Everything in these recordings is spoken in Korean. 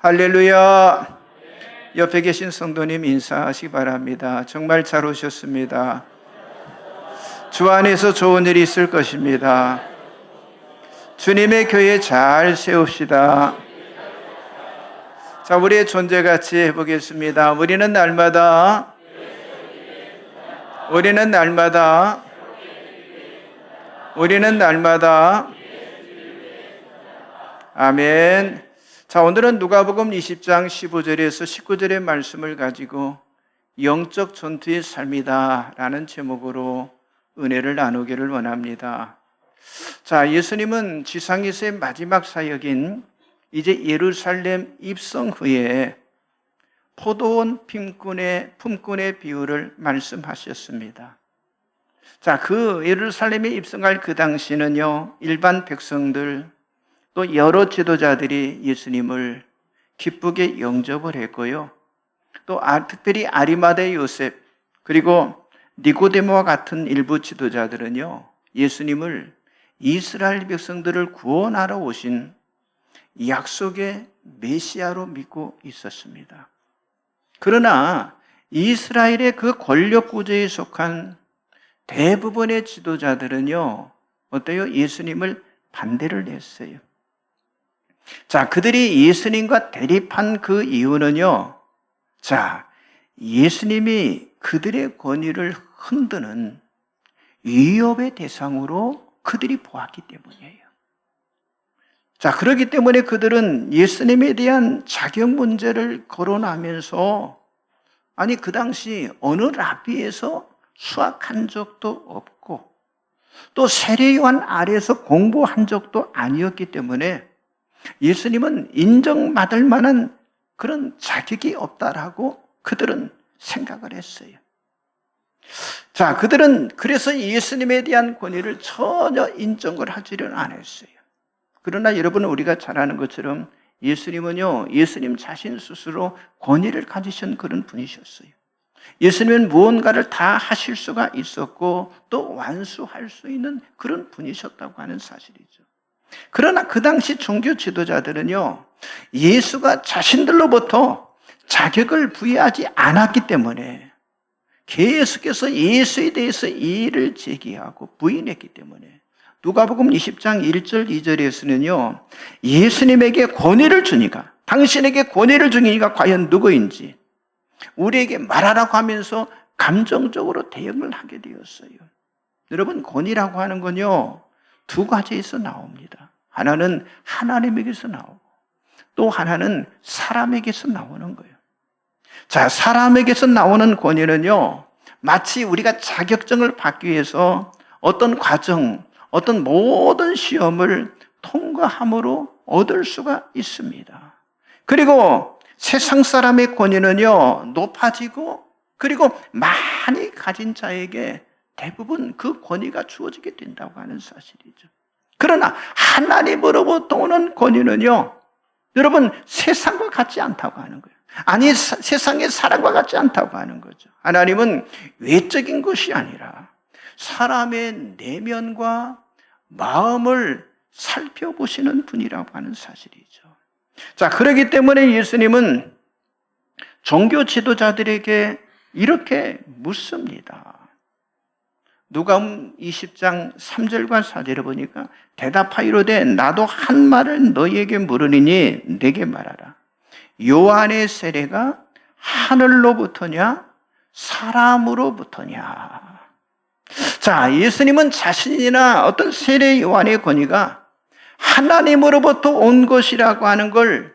할렐루야. 옆에 계신 성도님 인사하시기 바랍니다. 정말 잘 오셨습니다. 주 안에서 좋은 일이 있을 것입니다. 주님의 교회 잘 세웁시다. 자, 우리의 존재 같이 해보겠습니다. 우리는 날마다 아멘. 자, 오늘은 누가복음 20장 15절에서 19절의 말씀을 가지고 영적 전투의 삶이다 라는 제목으로 은혜를 나누기를 원합니다. 자, 예수님은 지상에서의 마지막 사역인 이제 예루살렘 입성 후에 포도원 품꾼의 비유를 말씀하셨습니다. 자, 그 예루살렘에 입성할 그 당시는요, 일반 백성들 또 여러 지도자들이 예수님을 기쁘게 영접을 했고요. 또 특별히 아리마대 요셉 그리고 니고데모와 같은 일부 지도자들은요, 예수님을 이스라엘 백성들을 구원하러 오신 약속의 메시아로 믿고 있었습니다. 그러나 이스라엘의 그 권력 구조에 속한 대부분의 지도자들은요, 어때요? 예수님을 반대를 했어요. 자, 그들이 예수님과 대립한 그 이유는요, 자, 예수님이 그들의 권위를 흔드는 위협의 대상으로 그들이 보았기 때문이에요. 자, 그렇기 때문에 그들은 예수님에 대한 자격 문제를 거론하면서, 아니, 그 당시 어느 랍비에서 수학한 적도 없고, 또 세례요한 아래에서 공부한 적도 아니었기 때문에 예수님은 인정받을 만한 그런 자격이 없다라고 그들은 생각을 했어요. 자, 그들은 그래서 예수님에 대한 권위를 전혀 인정을 하지를 않았어요. 그러나 여러분, 우리가 잘 아는 것처럼 예수님은요, 예수님 자신 스스로 권위를 가지신 그런 분이셨어요. 예수님은 무언가를 다 하실 수가 있었고 또 완수할 수 있는 그런 분이셨다고 하는 사실이죠. 그러나 그 당시 종교 지도자들은요, 예수가 자신들로부터 자격을 부여하지 않았기 때문에 계속해서 예수에 대해서 이의를 제기하고 부인했기 때문에 누가복음 20장 1절 2절에서는요, 예수님에게 권위를 주니까, 당신에게 권위를 주니까 과연 누구인지 우리에게 말하라고 하면서 감정적으로 대응을 하게 되었어요. 여러분, 권위라고 하는 건요, 두 가지에서 나옵니다. 하나는 하나님에게서 나오고 또 하나는 사람에게서 나오는 거예요. 자, 사람에게서 나오는 권위는요, 마치 우리가 자격증을 받기 위해서 어떤 과정, 어떤 모든 시험을 통과함으로 얻을 수가 있습니다. 그리고 세상 사람의 권위는요, 높아지고 그리고 많이 가진 자에게 대부분 그 권위가 주어지게 된다고 하는 사실이죠. 그러나 하나님으로부터 오는 권위는요, 여러분, 세상과 같지 않다고 하는 거예요. 아니, 세상의 사람과 같지 않다고 하는 거죠. 하나님은 외적인 것이 아니라 사람의 내면과 마음을 살펴보시는 분이라고 하는 사실이죠. 자, 그렇기 때문에 예수님은 종교 지도자들에게 이렇게 묻습니다. 누가복음 20장 3절과 4절을 보니까 대답하이로되 나도 한 말을 너희에게 물으리니 내게 말하라. 요한의 세례가 하늘로부터냐 사람으로부터냐. 자, 예수님은 자신이나 어떤 세례 요한의 권위가 하나님으로부터 온 것이라고 하는 걸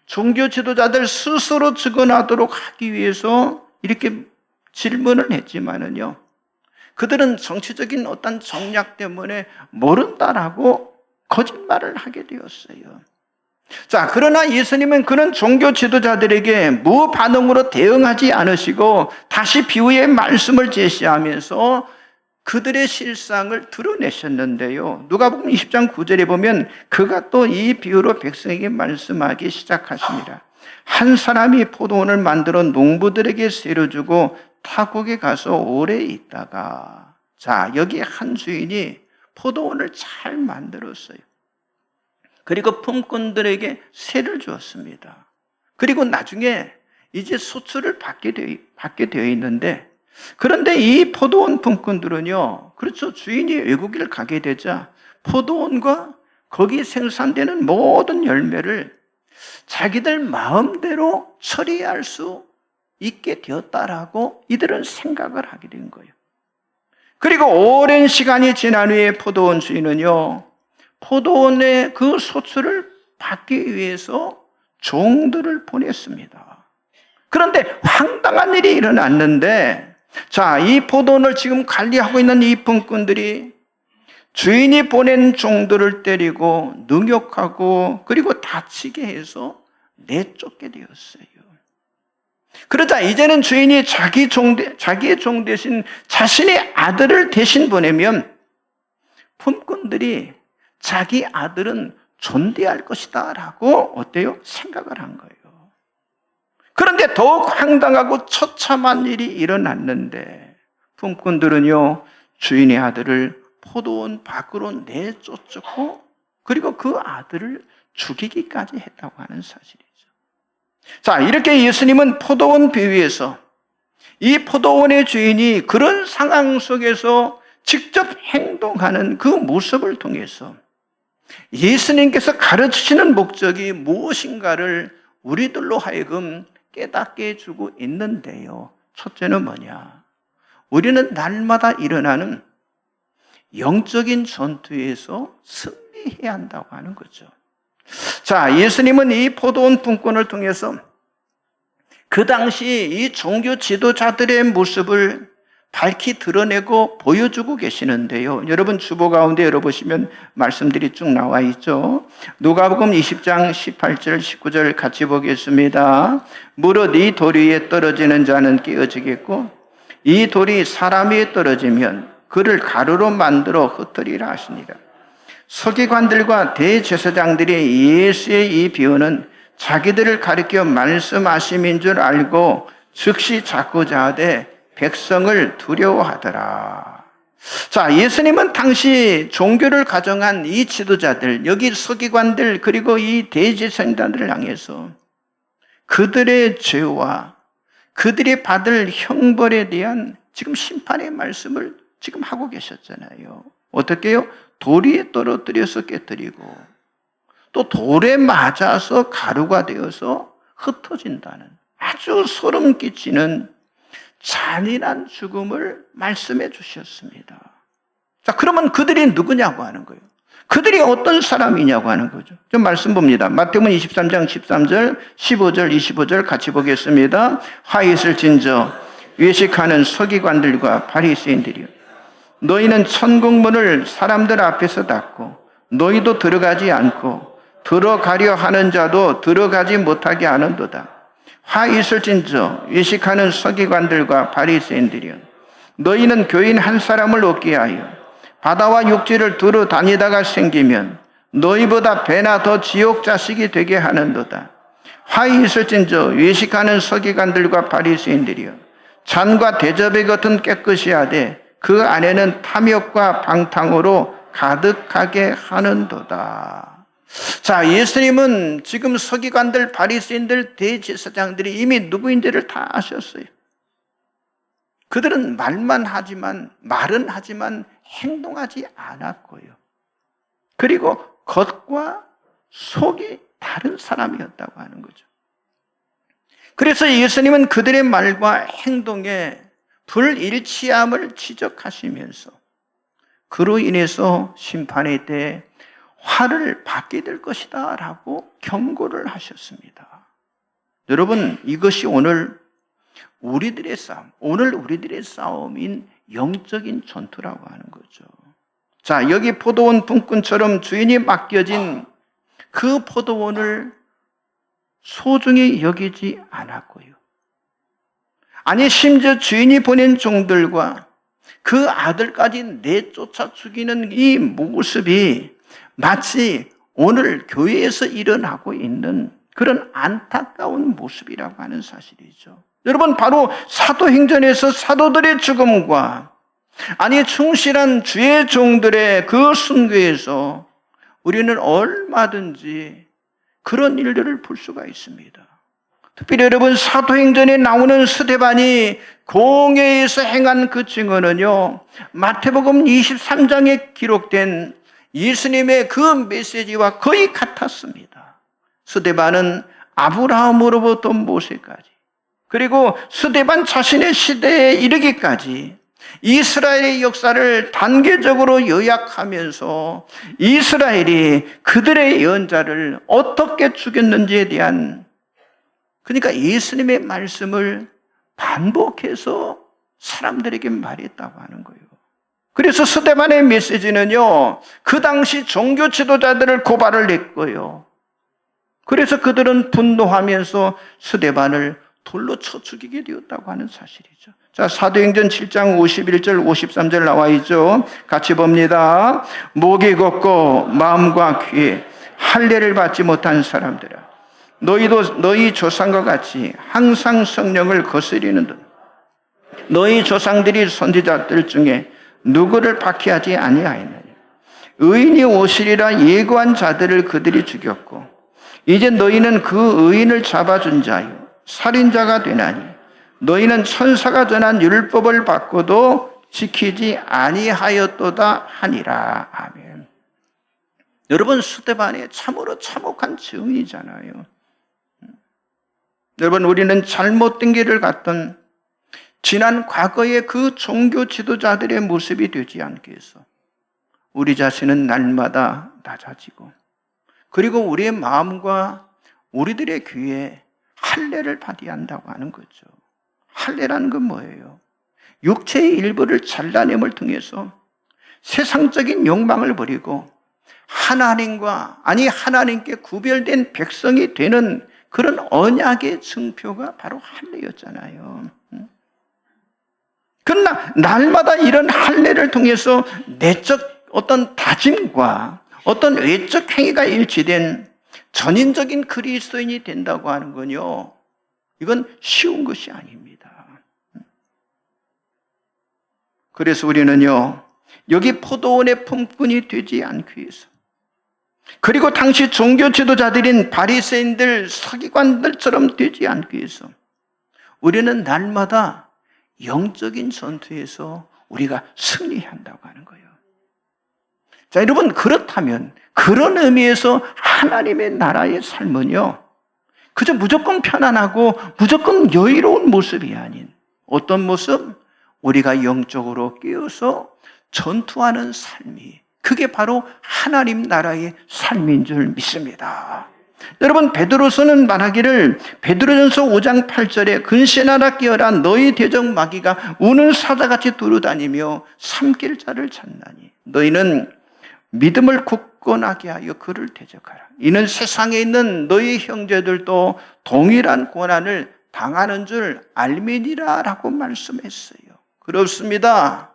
종교 지도자들 스스로 증언하도록 하기 위해서 이렇게 질문을 했지만은요, 그들은 정치적인 어떤 정략 때문에 모른다라고 거짓말을 하게 되었어요. 자, 그러나 예수님은 그런 종교 지도자들에게 무반응으로 대응하지 않으시고 다시 비유의 말씀을 제시하면서 그들의 실상을 드러내셨는데요, 누가복음 20장 9절에 보면 그가 또 이 비유로 백성에게 말씀하기 시작하십니다. 한 사람이 포도원을 만들어 농부들에게 세로 주고 타국에 가서 오래 있다가, 자, 여기 한 주인이 포도원을 잘 만들었어요. 그리고 품꾼들에게 세를 주었습니다. 그리고 나중에 이제 소출을 받게 되어 있는데, 그런데 이 포도원 품꾼들은요, 그렇죠. 주인이 외국을 가게 되자 포도원과 거기 생산되는 모든 열매를 자기들 마음대로 처리할 수 있게 되었다라고 이들은 생각을 하게 된 거예요. 그리고 오랜 시간이 지난 후에 포도원 주인은요, 포도원의 그 소출을 받기 위해서 종들을 보냈습니다. 그런데 황당한 일이 일어났는데, 자, 이 포도원을 지금 관리하고 있는 이 품꾼들이 주인이 보낸 종들을 때리고 능욕하고 그리고 다치게 해서 내쫓게 되었어요. 그러자 이제는 주인이 자기의 종 대신 자신의 아들을 대신 보내면 품꾼들이 자기 아들은 존대할 것이다 라고 어때요? 생각을 한 거예요. 그런데 더욱 황당하고 처참한 일이 일어났는데, 품꾼들은요, 주인의 아들을 포도원 밖으로 내쫓고 그리고 그 아들을 죽이기까지 했다고 하는 사실이죠. 자, 이렇게 예수님은 포도원 비유에서 이 포도원의 주인이 그런 상황 속에서 직접 행동하는 그 모습을 통해서 예수님께서 가르치시는 목적이 무엇인가를 우리들로 하여금 깨닫게 해주고 있는데요. 첫째는 뭐냐? 우리는 날마다 일어나는 영적인 전투에서 승리해야 한다고 하는 거죠. 자, 예수님은 이 포도원 품꾼을 통해서 그 당시 이 종교 지도자들의 모습을 밝히 드러내고 보여주고 계시는데요. 여러분 주보 가운데 열어보시면 말씀들이 쭉 나와 있죠. 누가복음 20장 18절 19절 같이 보겠습니다. 무릇 이 돌 위에 떨어지는 자는 깨어지겠고 이 돌이 사람 위에 떨어지면 그를 가루로 만들어 흩으리라 하시니라. 서기관들과 대제사장들이 예수의 이 비유는 자기들을 가리켜 말씀하심인 줄 알고 즉시 자꾸자 하되 백성을 두려워하더라. 자, 예수님은 당시 종교를 가정한 이 지도자들, 여기 서기관들 그리고 이 대제사장들을 향해서 그들의 죄와 그들이 받을 형벌에 대한 지금 심판의 말씀을 지금 하고 계셨잖아요. 어떻게요? 돌 위에 떨어뜨려서 깨뜨리고 또 돌에 맞아서 가루가 되어서 흩어진다는 아주 소름 끼치는 잔인한 죽음을 말씀해 주셨습니다. 자, 그러면 그들이 누구냐고 하는 거예요. 그들이 어떤 사람이냐고 하는 거죠. 좀 말씀 봅니다. 마태복음 23장 13절, 15절, 25절 같이 보겠습니다. 화 있을 진저 외식하는 서기관들과 바리새인들이요, 너희는 천국문을 사람들 앞에서 닫고 너희도 들어가지 않고 들어가려 하는 자도 들어가지 못하게 하는도다. 화 있을진저 외식하는 서기관들과 바리새인들이여, 너희는 교인 한 사람을 얻게 하여 바다와 육지를 두루 다니다가 생기면 너희보다 배나 더 지옥 자식이 되게 하는도다. 화 있을진저 외식하는 서기관들과 바리새인들이여, 잔과 대접의 겉은 깨끗이 하되 그 안에는 탐욕과 방탕으로 가득하게 하는도다. 자, 예수님은 지금 서기관들, 바리새인들, 대제사장들이 이미 누구인지를 다 아셨어요. 그들은 말은 하지만 행동하지 않았고요. 그리고 겉과 속이 다른 사람이었다고 하는 거죠. 그래서 예수님은 그들의 말과 행동에 불일치함을 지적하시면서 그로 인해서 심판의 때 화를 받게 될 것이다 라고 경고를 하셨습니다. 여러분, 이것이 오늘 우리들의 싸움인 영적인 전투라고 하는 거죠. 자, 여기 포도원 품꾼처럼 주인이 맡겨진 그 포도원을 소중히 여기지 않았고요. 아니, 심지어 주인이 보낸 종들과 그 아들까지 내쫓아 죽이는 이 모습이 마치 오늘 교회에서 일어나고 있는 그런 안타까운 모습이라고 하는 사실이죠. 여러분, 바로 사도행전에서 사도들의 죽음과 아니 충실한 주의 종들의 그 순교에서 우리는 얼마든지 그런 일들을 볼 수가 있습니다. 특별히 여러분 사도행전에 나오는 스데반이 공회에서 행한 그 증언은요, 마태복음 23장에 기록된 예수님의 그 메시지와 거의 같았습니다. 스데반은 아브라함으로부터 모세까지, 그리고 스데반 자신의 시대에 이르기까지 이스라엘의 역사를 단계적으로 요약하면서 이스라엘이 그들의 예언자를 어떻게 죽였는지에 대한, 그러니까 예수님의 말씀을 반복해서 사람들에게 말했다고 하는 거예요. 그래서 스데반의 메시지는요, 그 당시 종교 지도자들을 고발을 했고요. 그래서 그들은 분노하면서 스데반을 돌로 쳐 죽이게 되었다고 하는 사실이죠. 자, 사도행전 7장 51절 53절 나와 있죠. 같이 봅니다. 목이 걷고 마음과 귀에 할례를 받지 못한 사람들아, 너희도 너희 조상과 같이 항상 성령을 거스리는 듯 너희 조상들이 선지자들 중에 누구를 박해하지 아니하였느냐. 의인이 오시리라 예고한 자들을 그들이 죽였고 이제 너희는 그 의인을 잡아준 자요 살인자가 되나니 너희는 천사가 전한 율법을 받고도 지키지 아니하였도다 하니라. 아멘. 여러분, 스데반이 참으로 참혹한 증인이잖아요. 여러분, 우리는 잘못된 길을 갔던 지난 과거의 그 종교 지도자들의 모습이 되지 않게 해서 우리 자신은 날마다 낮아지고, 그리고 우리의 마음과 우리들의 귀에 할례를 받아야 한다고 하는 거죠. 할례라는 건 뭐예요? 육체의 일부를 잘라냄을 통해서 세상적인 욕망을 버리고 하나님께 구별된 백성이 되는 그런 언약의 증표가 바로 할례였잖아요. 그러나 날마다 이런 할례를 통해서 내적 어떤 다짐과 어떤 외적 행위가 일치된 전인적인 그리스도인이 된다고 하는 건요, 이건 쉬운 것이 아닙니다. 그래서 우리는요, 여기 포도원의 품꾼이 되지 않기 위해서, 그리고 당시 종교 지도자들인 바리새인들, 서기관들처럼 되지 않기 위해서 우리는 날마다 영적인 전투에서 우리가 승리해야 한다고 하는 거예요. 자, 여러분, 그렇다면 그런 의미에서 하나님의 나라의 삶은요, 그저 무조건 편안하고 무조건 여유로운 모습이 아닌 어떤 모습? 우리가 영적으로 깨어서 전투하는 삶이, 그게 바로 하나님 나라의 삶인 줄 믿습니다. 여러분, 베드로서는 말하기를, 베드로전서 5장 8절에 근신하라 깨어라 너희 대적 마귀가 우는 사자같이 두루다니며 삼킬 자를 찾나니 너희는 믿음을 굳건하게 하여 그를 대적하라. 이는 세상에 있는 너희 형제들도 동일한 고난을 당하는 줄 알미니라 라고 말씀했어요. 그렇습니다.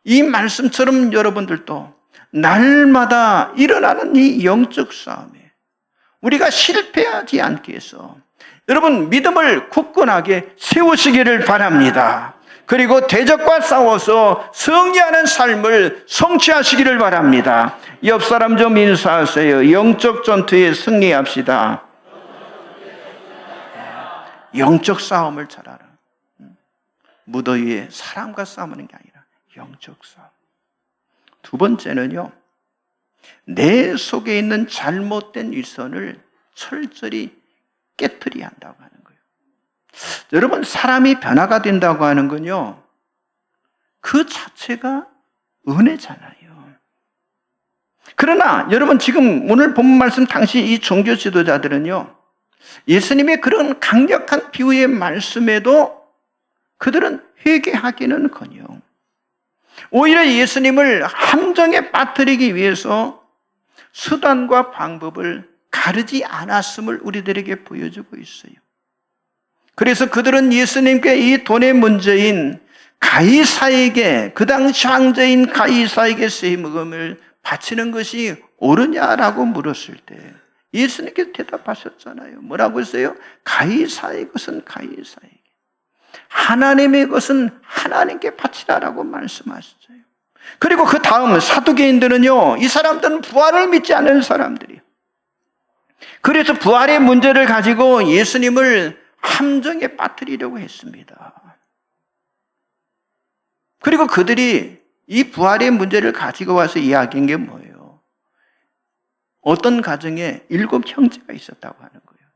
이 말씀처럼 여러분들도 날마다 일어나는 이 영적 싸움에 우리가 실패하지 않게 해서 여러분 믿음을 굳건하게 세우시기를 바랍니다. 그리고 대적과 싸워서 승리하는 삶을 성취하시기를 바랍니다. 옆 사람 좀 인사하세요. 영적 전투에 승리합시다. 영적 싸움을 잘하라. 무더위에 사람과 싸우는 게 아니라 영적 싸움. 두 번째는요, 내 속에 있는 잘못된 위선을 철저히 깨트려야 한다고 하는 거예요. 여러분, 사람이 변화가 된다고 하는 건요, 그 자체가 은혜잖아요. 그러나 여러분, 지금 오늘 본문 말씀 당시 이 종교 지도자들은요, 예수님의 그런 강력한 비유의 말씀에도 그들은 회개하기는커녕 오히려 예수님을 함정에 빠뜨리기 위해서 수단과 방법을 가르지 않았음을 우리들에게 보여주고 있어요. 그래서 그들은 예수님께 이 돈의 문제인 가이사에게, 그 당시 황제인 가이사에게 세금을 바치는 것이 옳으냐라고 물었을 때 예수님께서 대답하셨잖아요. 뭐라고 했어요? 가이사의 것은 가이사에게, 하나님의 것은 하나님께 바치라라고 말씀하셨어요. 그리고 그 다음 사두개인들은요, 이 사람들은 부활을 믿지 않는 사람들이에요. 그래서 부활의 문제를 가지고 예수님을 함정에 빠뜨리려고 했습니다. 그리고 그들이 이 부활의 문제를 가지고 와서 이야기한 게 뭐예요? 어떤 가정에 7 형제가 있었다고 하는 거예요.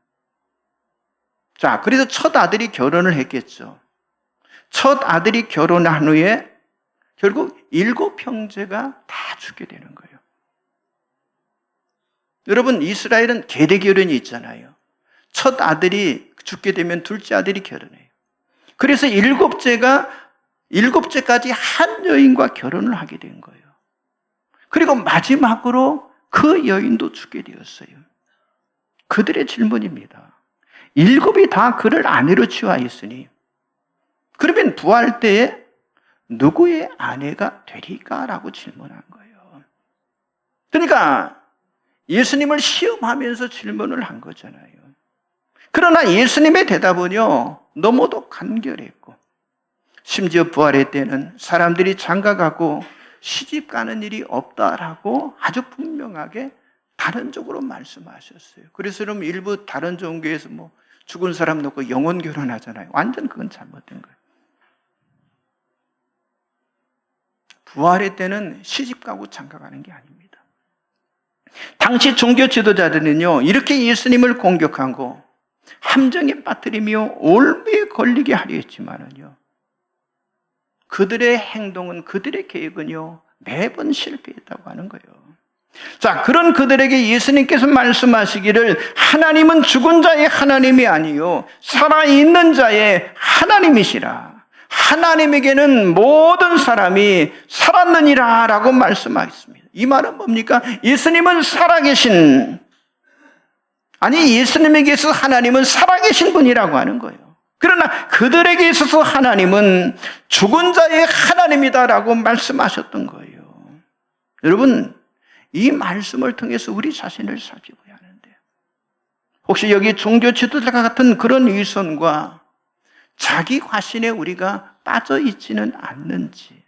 자, 그래서 첫 아들이 결혼을 했겠죠. 첫 아들이 결혼한 후에 결국 7 형제가 다 죽게 되는 거예요. 여러분, 이스라엘은 계대 결혼이 있잖아요. 첫 아들이 죽게 되면 둘째 아들이 결혼해요. 그래서 7째까지 한 여인과 결혼을 하게 된 거예요. 그리고 마지막으로 그 여인도 죽게 되었어요. 그들의 질문입니다. 7이 다 그를 아내로 취하였으니 그러면 부활 때에 누구의 아내가 되리까? 라고 질문한 거예요. 그러니까 예수님을 시험하면서 질문을 한 거잖아요. 그러나 예수님의 대답은요, 너무도 간결했고, 심지어 부활의 때는 사람들이 장가가고 시집 가는 일이 없다라고 아주 분명하게 다른 쪽으로 말씀하셨어요. 그래서 여러분, 일부 다른 종교에서 죽은 사람 놓고 영혼 결혼하잖아요. 완전 그건 잘못된 거예요. 부활의 때는 시집 가고 장가 가는 게 아닙니다. 당시 종교 지도자들은요, 이렇게 예수님을 공격하고 함정에 빠뜨리며 올무에 걸리게 하려 했지만은요, 그들의 행동은, 그들의 계획은요, 매번 실패했다고 하는 거예요. 자, 그런 그들에게 예수님께서 말씀하시기를 하나님은 죽은 자의 하나님이 아니요 살아있는 자의 하나님이시라. 하나님에게는 모든 사람이 살았느니라 라고 말씀하셨습니다. 이 말은 뭡니까? 예수님은 살아계신, 예수님에게 있어서 하나님은 살아계신 분이라고 하는 거예요. 그러나 그들에게 있어서 하나님은 죽은 자의 하나님이다라고 말씀하셨던 거예요. 여러분, 이 말씀을 통해서 우리 자신을 살펴봐야 하는데, 혹시 여기 종교 지도자가 같은 그런 위선과 자기 화신에 우리가 빠져 있지는 않는지,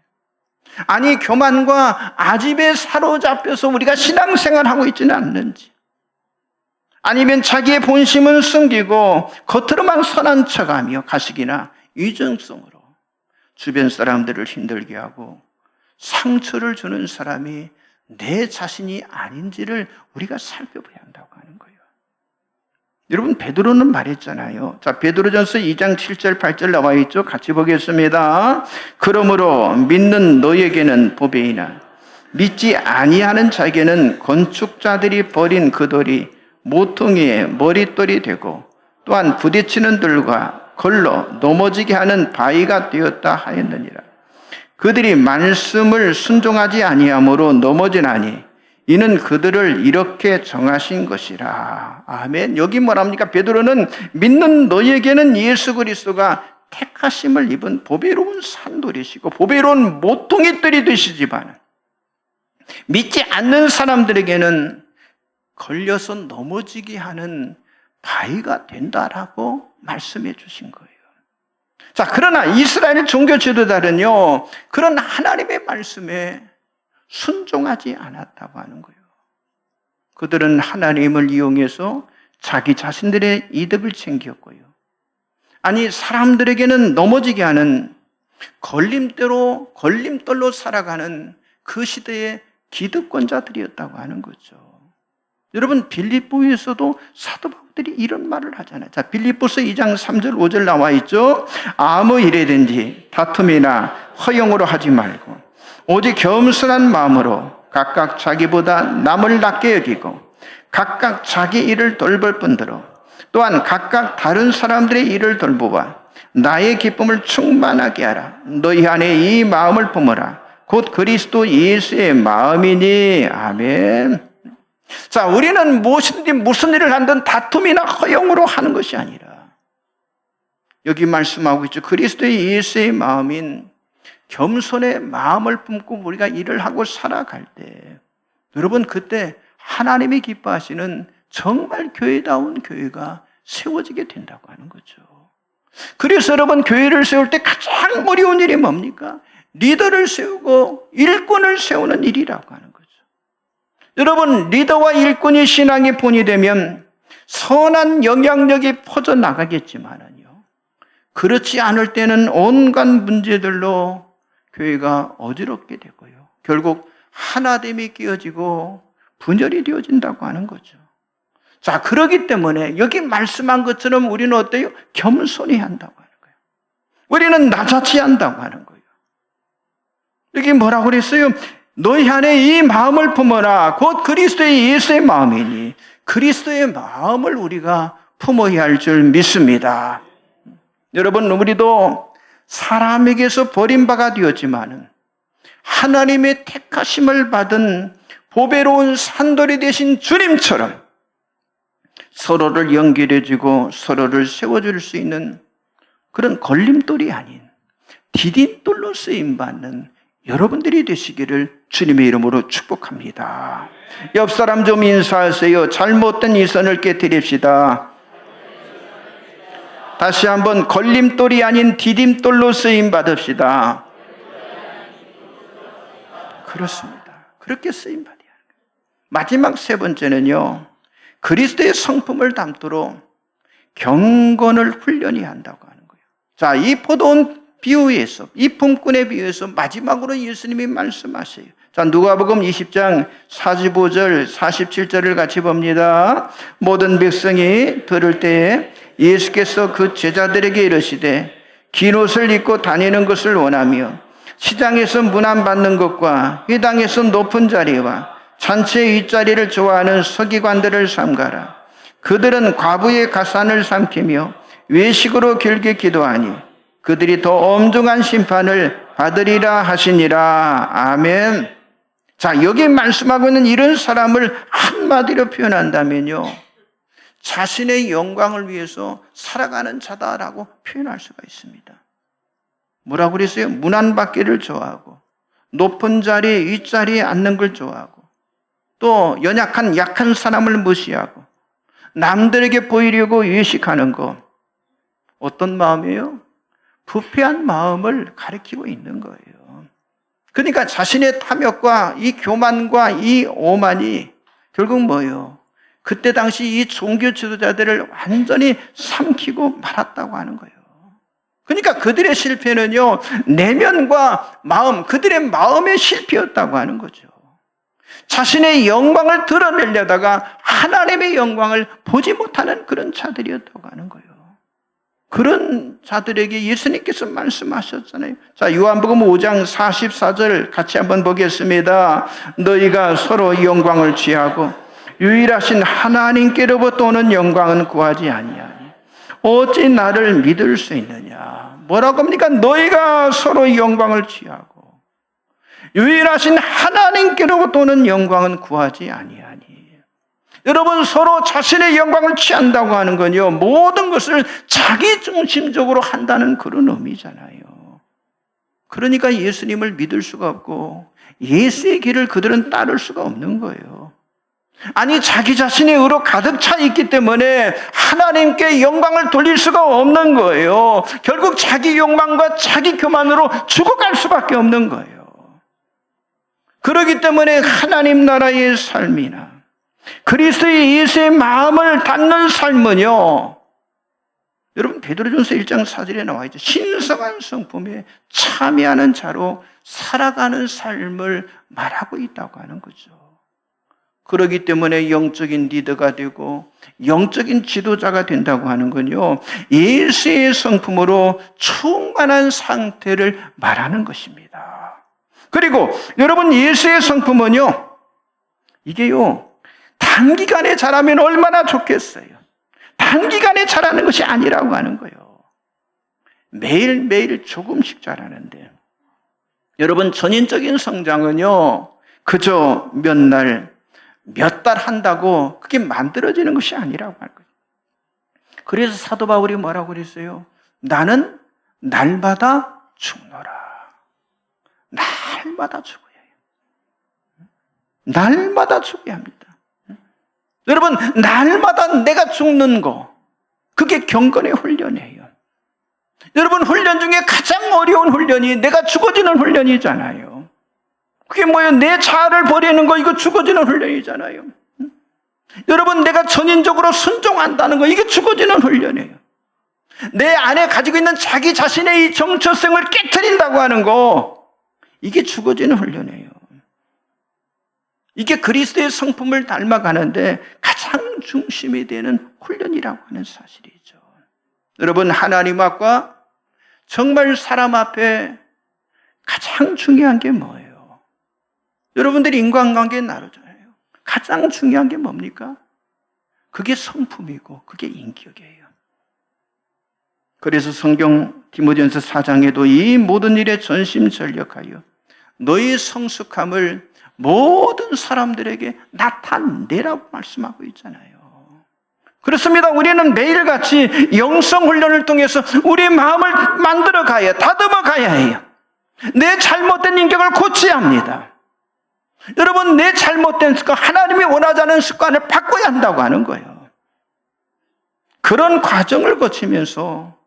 교만과 아집에 사로잡혀서 우리가 신앙생활하고 있지는 않는지, 아니면 자기의 본심은 숨기고 겉으로만 선한 척하며 가식이나 위증성으로 주변 사람들을 힘들게 하고 상처를 주는 사람이 내 자신이 아닌지를 우리가 살펴봐야 한다고 하는 거예요. 여러분, 베드로는 말했잖아요. 자, 베드로전서 2장 7절 8절 나와 있죠. 같이 보겠습니다. 그러므로 믿는 너에게는 보배이나 믿지 아니하는 자에게는 건축자들이 버린 그 돌이 모퉁이의 머릿돌이 되고 또한 부딪히는 돌과 걸로 넘어지게 하는 바위가 되었다 하였느니라. 그들이 말씀을 순종하지 아니함으로 넘어지나니 이는 그들을 이렇게 정하신 것이라. 아멘. 여기 뭐랍니까? 베드로는 믿는 너에게는 예수 그리스도가 택하심을 입은 보배로운 산돌이시고 보배로운 모퉁이돌이 되시지만 믿지 않는 사람들에게는 걸려서 넘어지게 하는 바위가 된다라고 말씀해 주신 거예요. 자, 그러나 이스라엘 종교 지도자는요, 그런 하나님의 말씀에 순종하지 않았다고 하는 거예요. 그들은 하나님을 이용해서 자기 자신들의 이득을 챙겼고요. 사람들에게는 넘어지게 하는 걸림돌로 살아가는 그 시대의 기득권자들이었다고 하는 거죠. 여러분, 빌립보에서도 사도 바울들이 이런 말을 하잖아요. 자, 빌립보서 2장 3절 5절 나와 있죠. 아무 일에든지 다툼이나 허영으로 하지 말고 오직 겸손한 마음으로 각각 자기보다 남을 낮게 여기고 각각 자기 일을 돌볼 뿐더러 또한 각각 다른 사람들의 일을 돌보아 나의 기쁨을 충만하게 하라. 너희 안에 이 마음을 품어라. 곧 그리스도 예수의 마음이니. 아멘. 자, 우리는 무엇이든지 무슨 일을 하든 다툼이나 허영으로 하는 것이 아니라 여기 말씀하고 있죠. 그리스도의 예수의 마음인 겸손의 마음을 품고 우리가 일을 하고 살아갈 때 여러분, 그때 하나님이 기뻐하시는 정말 교회다운 교회가 세워지게 된다고 하는 거죠. 그래서 여러분, 교회를 세울 때 가장 어려운 일이 뭡니까? 리더를 세우고 일꾼을 세우는 일이라고 하는 거죠. 여러분, 리더와 일꾼이 신앙의 본이 되면 선한 영향력이 퍼져나가겠지만은요, 그렇지 않을 때는 온갖 문제들로 교회가 어지럽게 되고요, 결국 하나됨이 끼어지고 분열이 되어진다고 하는 거죠. 자, 그렇기 때문에 여기 말씀한 것처럼 우리는 어때요? 겸손히 한다고 하는 거예요. 우리는 나자치 한다고 하는 거예요. 여기 뭐라고 그랬어요? 너희 안에 이 마음을 품어라. 곧 그리스도의 예수의 마음이니 그리스도의 마음을 우리가 품어야 할 줄 믿습니다. 여러분, 우리도 사람에게서 버림받아 되었지만은 하나님의 택하심을 받은 보배로운 산돌이 되신 주님처럼 서로를 연결해주고 서로를 세워줄 수 있는 그런 걸림돌이 아닌 디딤돌로 쓰임받는 여러분들이 되시기를 주님의 이름으로 축복합니다. 옆 사람 좀 인사하세요. 잘못된 이 선을 깨뜨립시다. 다시 한번 걸림돌이 아닌 디딤돌로 쓰임받읍시다. 그렇습니다. 그렇게 쓰임받아야 합니다. 마지막 세 번째는요, 그리스도의 성품을 담도록 경건을 훈련해야 한다고 하는 거예요. 자, 이 포도원 비유에서, 이 품꾼의 비유에서 마지막으로 예수님이 말씀하세요. 자, 누가복음 20장 45절, 47절을 같이 봅니다. 모든 백성이 들을 때에 예수께서 그 제자들에게 이르시되 긴 옷을 입고 다니는 것을 원하며 시장에서 문안받는 것과 회당에서 높은 자리와 잔치의 윗자리를 좋아하는 서기관들을 삼가라. 그들은 과부의 가산을 삼키며 외식으로 길게 기도하니 그들이 더 엄중한 심판을 받으리라 하시니라. 아멘. 자, 여기 말씀하고 있는 이런 사람을 한마디로 표현한다면요, 자신의 영광을 위해서 살아가는 자다라고 표현할 수가 있습니다. 뭐라고 그랬어요? 문안받기를 좋아하고 높은 자리, 윗자리에 앉는 걸 좋아하고 또 연약한 약한 사람을 무시하고 남들에게 보이려고 외식하는 거, 어떤 마음이에요? 부패한 마음을 가리키고 있는 거예요. 그러니까 자신의 탐욕과 이 교만과 이 오만이 결국 뭐예요? 그때 당시 이 종교 지도자들을 완전히 삼키고 말았다고 하는 거예요. 그러니까 그들의 실패는요, 내면과 마음, 그들의 마음의 실패였다고 하는 거죠. 자신의 영광을 드러내려다가 하나님의 영광을 보지 못하는 그런 자들이었다고 하는 거예요. 그런 자들에게 예수님께서 말씀하셨잖아요. 자, 요한복음 5장 44절 같이 한번 보겠습니다. 너희가 서로 영광을 취하고 유일하신 하나님께로부터 오는 영광은 구하지 아니하니 어찌 나를 믿을 수 있느냐. 뭐라고 합니까? 너희가 서로 영광을 취하고 유일하신 하나님께로부터 오는 영광은 구하지 아니하니. 여러분, 서로 자신의 영광을 취한다고 하는 건요, 모든 것을 자기 중심적으로 한다는 그런 의미잖아요. 그러니까 예수님을 믿을 수가 없고 예수의 길을 그들은 따를 수가 없는 거예요. 아니, 자기 자신의 의로 가득 차 있기 때문에 하나님께 영광을 돌릴 수가 없는 거예요. 결국 자기 욕망과 자기 교만으로 죽어갈 수밖에 없는 거예요. 그렇기 때문에 하나님 나라의 삶이나 그리스도의 예수의 마음을 닫는 삶은요, 여러분 베드로전서 1장 4절에 나와 있죠. 신성한 성품에 참여하는 자로 살아가는 삶을 말하고 있다고 하는 거죠. 그렇기 때문에 영적인 리더가 되고 영적인 지도자가 된다고 하는 건요, 예수의 성품으로 충만한 상태를 말하는 것입니다. 그리고 여러분, 예수의 성품은요, 이게요, 단기간에 자라면 얼마나 좋겠어요. 단기간에 자라는 것이 아니라고 하는 거예요. 매일매일 조금씩 자라는데, 여러분, 전인적인 성장은요, 그저 몇 날, 몇 달 한다고 그게 만들어지는 것이 아니라고 하는 거예요. 그래서 사도 바울이 뭐라고 그랬어요? 나는 날마다 죽노라. 날마다 죽어야 해요. 날마다 죽어야 합니다. 여러분, 날마다 내가 죽는 거, 그게 경건의 훈련이에요. 여러분, 훈련 중에 가장 어려운 훈련이 내가 죽어지는 훈련이잖아요. 그게 뭐예요? 내 자아를 버리는 거, 이거 죽어지는 훈련이잖아요. 여러분, 내가 전인적으로 순종한다는 거, 이게 죽어지는 훈련이에요. 내 안에 가지고 있는 자기 자신의 이 정체성을 깨트린다고 하는 거, 이게 죽어지는 훈련이에요. 이게 그리스도의 성품을 닮아가는데 가장 중심이 되는 훈련이라고 하는 사실이죠. 여러분, 하나님 앞과 정말 사람 앞에 가장 중요한 게 뭐예요? 여러분들이 인간관계에 나누잖아요. 가장 중요한 게 뭡니까? 그게 성품이고 그게 인격이에요. 그래서 성경 디모데전서 4장에도 이 모든 일에 전심전력하여 너희 성숙함을 모든 사람들에게 나타내라고 말씀하고 있잖아요. 그렇습니다. 우리는 매일같이 영성훈련을 통해서 우리 마음을 만들어 가야, 다듬어 가야 해요. 내 잘못된 인격을 고쳐야 합니다. 여러분, 내 잘못된 습관, 하나님이 원하지 않은 습관을 바꿔야 한다고 하는 거예요. 그런 과정을 거치면서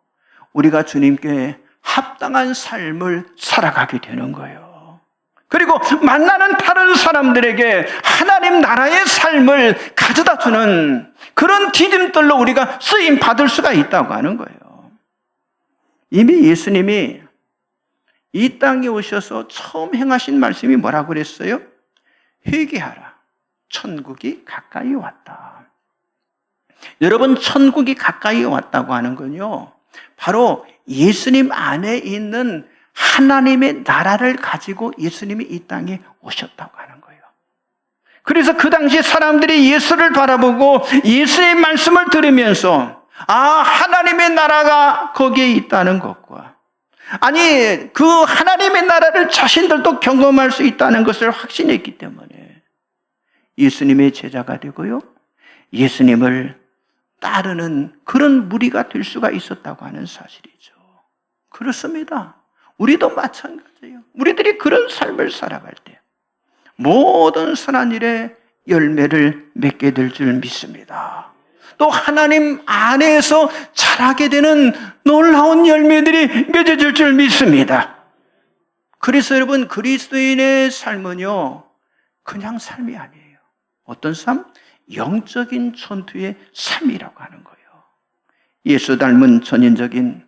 우리가 주님께 합당한 삶을 살아가게 되는 거예요. 그리고 만나는 다른 사람들에게 하나님 나라의 삶을 가져다 주는 그런 디딤돌로 우리가 쓰임 받을 수가 있다고 하는 거예요. 이미 예수님이 이 땅에 오셔서 처음 행하신 말씀이 뭐라고 그랬어요? 회개하라. 천국이 가까이 왔다. 여러분, 천국이 가까이 왔다고 하는 건요, 바로 예수님 안에 있는 하나님의 나라를 가지고 예수님이 이 땅에 오셨다고 하는 거예요. 그래서 그 당시 사람들이 예수를 바라보고 예수의 말씀을 들으면서 하나님의 나라가 거기에 있다는 것과, 아니, 그 하나님의 나라를 자신들도 경험할 수 있다는 것을 확신했기 때문에 예수님의 제자가 되고요, 예수님을 따르는 그런 무리가 될 수가 있었다고 하는 사실이죠. 그렇습니다. 우리도 마찬가지예요. 우리들이 그런 삶을 살아갈 때 모든 선한 일에 열매를 맺게 될 줄 믿습니다. 또 하나님 안에서 자라게 되는 놀라운 열매들이 맺어질 줄 믿습니다. 그래서 여러분, 그리스도인의 삶은요, 그냥 삶이 아니에요. 어떤 삶? 영적인 전투의 삶이라고 하는 거예요. 예수 닮은 전인적인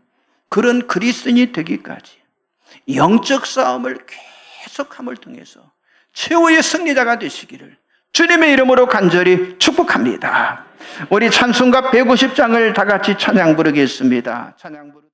그런 그리스도인이 되기까지 영적 싸움을 계속함을 통해서 최후의 승리자가 되시기를 주님의 이름으로 간절히 축복합니다. 우리 찬송가 150장을 다 같이 찬양 부르겠습니다. 찬양 부르